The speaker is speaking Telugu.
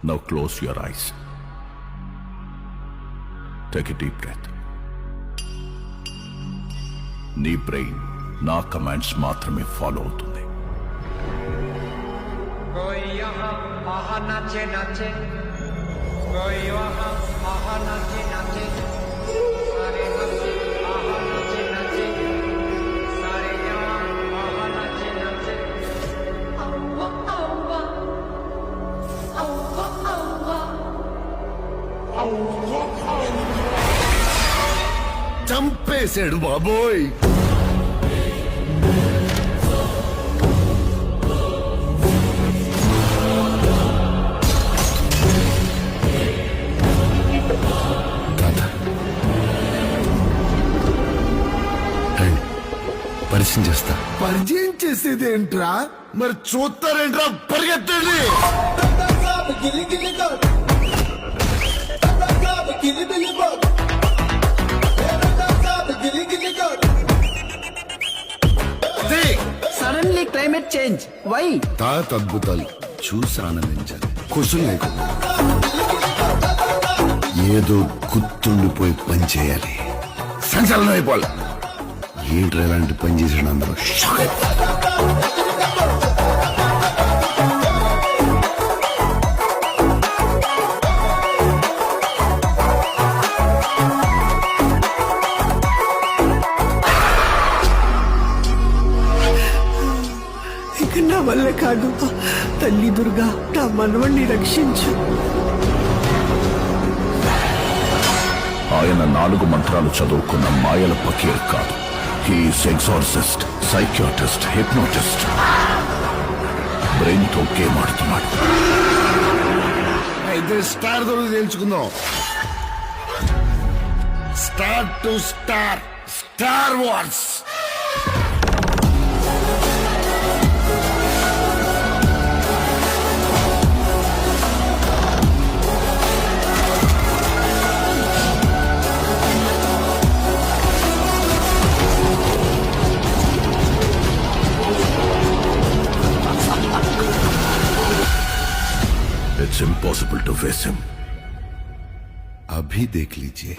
Now close your eyes. Take a deep breath. నీ బ్రెయిన్ నా కమాండ్స్ మాత్రమే ఫాలో అవుతుంది. कोई यहाँ आहा नाचे नाचे, कोई वहाँ आहा नाचे नाचे, सारे नाचे आहा नाचे नाचे, सारे यहाँ आहा नाचे नाचे. Aua, aua, aua, aua. చంపేశాడు బాబోయ్. పరిచయం చేస్తా. పరిచయం చేసేది ఏంట్రా? మరి చూస్తారేంట్రా? పరిగెత్తండి. Suddenly climate change why? తాత అద్భుతాలు చూసి ఆనందించాలి. కుసులు లేకుండా ఏదో గుర్తుండిపోయి పని చేయాలి. సంచలనం అయిపోవాలి. ఏంట్రా ఇలాంటి పని చేసాడు అందరూ షాక్ అయిపోవాలి. ఇక నా వల్ల కాదు. తల్లి దుర్గా నా మనవణ్ణి రక్షించు. ఆయన 4 మంత్రాలు చదువుకున్న మాయల పకీర్ కాదు. He's exorcist, psychiatrist, hypnotist. Brain తో గేమ్ ఆడుతున్నాడు. అయితే స్టార్ దొరికి తెలుసుకుందాం. Star to star, star wars. It's impossible to face him. अभी देख लीजिए.